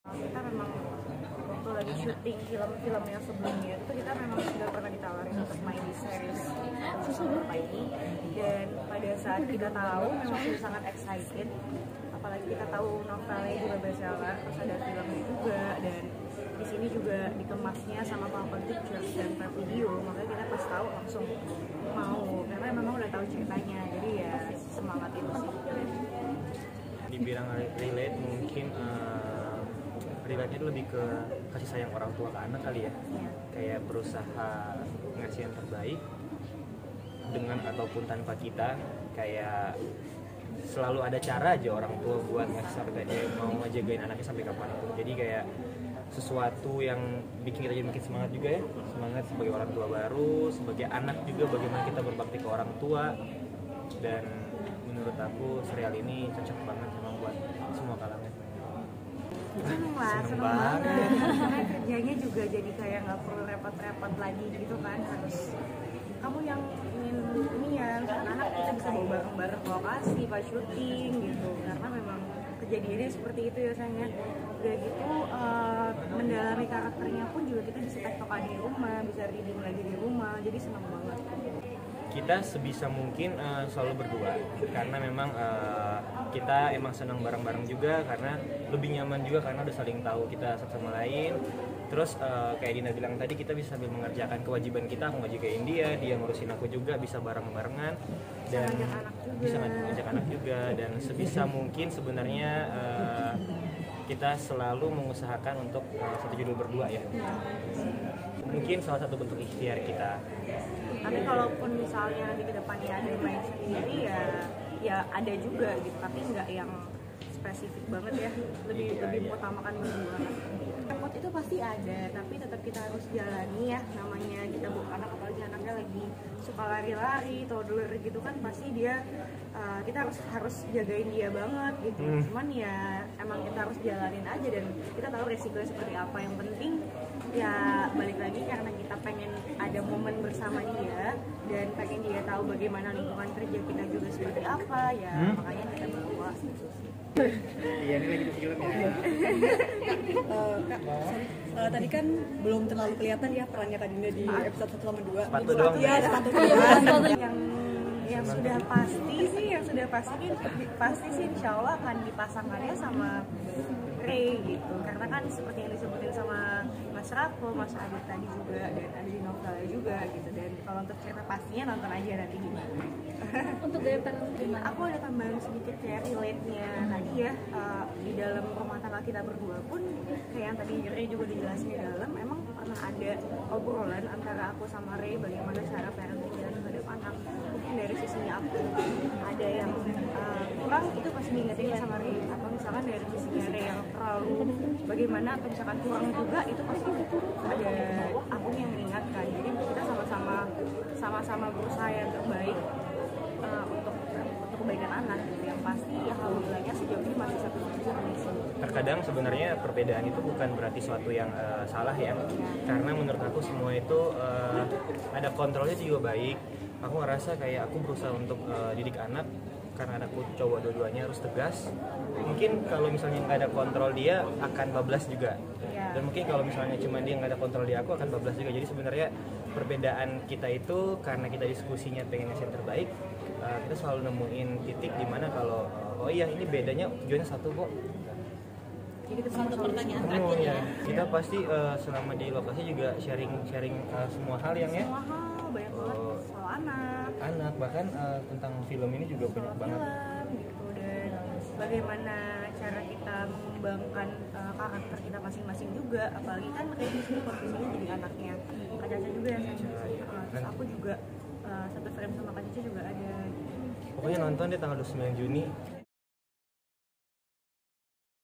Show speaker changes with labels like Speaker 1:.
Speaker 1: Kita memang waktu lagi syuting film-film yang sebelumnya itu kita memang sudah pernah ditawarin untuk main di series sama apa ini, dan pada saat kita tahu memang sudah sangat excited, apalagi kita tahu novelnya juga bestseller, terus ada filmnya juga, dan di sini juga dikemasnya sama Falcon Pictures dan Prime Video, makanya kita pas tahu langsung mau, karena memang udah tahu ceritanya, jadi ya semangat itu sih.
Speaker 2: Dibilang relate mungkin relate-nya lebih ke kasih sayang orang tua ke anak kali ya. Kayak berusaha ngasih yang terbaik dengan ataupun tanpa kita, kayak selalu ada cara aja orang tua buat mau ngejagain anaknya sampai kapanpun. Jadi kayak sesuatu yang bikin kita jadi makin semangat juga ya, semangat sebagai orang tua baru, sebagai anak juga bagaimana kita berbakti ke orang tua. Dan menurut aku serial ini cocok banget memang buat semua kalangan.
Speaker 1: Seneng banget karena kerjanya juga jadi kayak nggak perlu repot-repot lagi gitu kan, harus kamu yang ingin ini ya anak kita bisa bawa bareng-bareng ke lokasi pas syuting gitu, karena memang kejadiannya seperti itu ya sayangnya. Udah gitu mendalami karakternya pun juga kita bisa tektokan di rumah, bisa reading lagi di rumah, jadi seneng banget.
Speaker 2: Kita sebisa mungkin selalu berdua, karena memang kita emang senang bareng-bareng juga, karena lebih nyaman juga karena udah saling tahu kita satu sama lain. Terus kayak Dina bilang tadi, kita bisa sambil mengerjakan kewajiban kita, aku ngajakain dia ngurusin aku juga, bisa bareng-barengan dan bisa ngajak anak juga. Dan sebisa mungkin sebenarnya kita selalu mengusahakan untuk satu judul berdua ya. Mungkin salah satu bentuk ikhtiar kita.
Speaker 1: Tapi kalaupun misalnya di kedepannya ada yang main sendiri ya ada juga gitu, tapi nggak yang spesifik banget ya, lebih mengutamakan berdua. Repot itu pasti ada, tapi tetap kita harus jalani ya, namanya kita bukan anak, apalagi anaknya lagi suka lari-lari, toddler gitu kan, pasti dia kita harus jagain dia banget gitu. Cuman ya emang kita harus jalanin aja, dan kita tahu resikonya seperti apa. Yang penting ya balik lagi, karena kita pengen ada momen bersama dia dan pengen dia tahu bagaimana lingkungan kerja kita juga seperti apa ya, makanya kita bawa.
Speaker 2: Iya, ini lagi di film ya.
Speaker 3: Kak, tadi kan belum terlalu kelihatan ya perannya Kak Dinda di episode 1 sama 2.
Speaker 2: Sepatu doang.
Speaker 3: Iya, sepatu doang.
Speaker 1: Yang sudah pasti sih insya Allah akan dipasangkannya sama Ray gitu, karena kan seperti yang disebutin sama Mas Rako, Mas Adit tadi juga, dan ada di novelnya juga gitu. Dan kalau untuk cerita pastinya nonton aja nanti gimana.
Speaker 3: Untuk gaya peran gimana?
Speaker 1: Aku ada tambahan sedikit kayak relate-nya tadi ya, di dalam rumah tangga kita berdua pun kayak yang tadi Ray juga dijelasin di dalam, emang pernah ada obrolan antara aku sama Ray bagaimana cara parenting terhadap anak. Mungkin dari sisinya aku ada yang kurang, itu pasti diingetin sama Ray, atau misalkan dari sisinya Ray yang terlalu bagaimana, atau misalkan kurang juga, itu pasti ada aku yang mengingatkan. Jadi kita sama-sama berusaha yang terbaik untuk kebaikan anak gitu. Yang pasti ya alhamdulillahnya sejauh ini masih satu kondisi.
Speaker 2: Terkadang sebenarnya perbedaan itu bukan berarti suatu yang salah ya, karena menurut aku semua itu ada kontrolnya juga baik. Aku ngerasa kayak aku berusaha untuk didik anak, karena anakku cowok dua-duanya harus tegas. Mungkin kalau misalnya nggak ada kontrol dia akan bablas juga, dan mungkin kalau misalnya cuma dia nggak ada kontrol di aku akan bablas juga. Jadi sebenarnya perbedaan kita itu karena kita diskusinya pengen yang terbaik, kita selalu nemuin titik dimana kalau oh iya ini bedanya tujuannya satu kok.
Speaker 1: Jadi
Speaker 3: Satu pertanyaan
Speaker 2: Oh
Speaker 3: terakhir
Speaker 2: ya,
Speaker 3: ya.
Speaker 2: kita pasti selama di lokasi juga sharing semua hal yang ya.
Speaker 1: Semua hal banyak banget soal anak,
Speaker 2: Bahkan tentang film ini juga banyak banget.
Speaker 1: Gitu, dan bagaimana cara kita mengembangkan karakter kita masing-masing juga, apalagi kan kayak di sini posisinya jadi anaknya Kak Caca juga ya. Terus aku juga satu frame sama Kak Caca juga ada.
Speaker 2: Pokoknya nonton deh tanggal 29 Juni.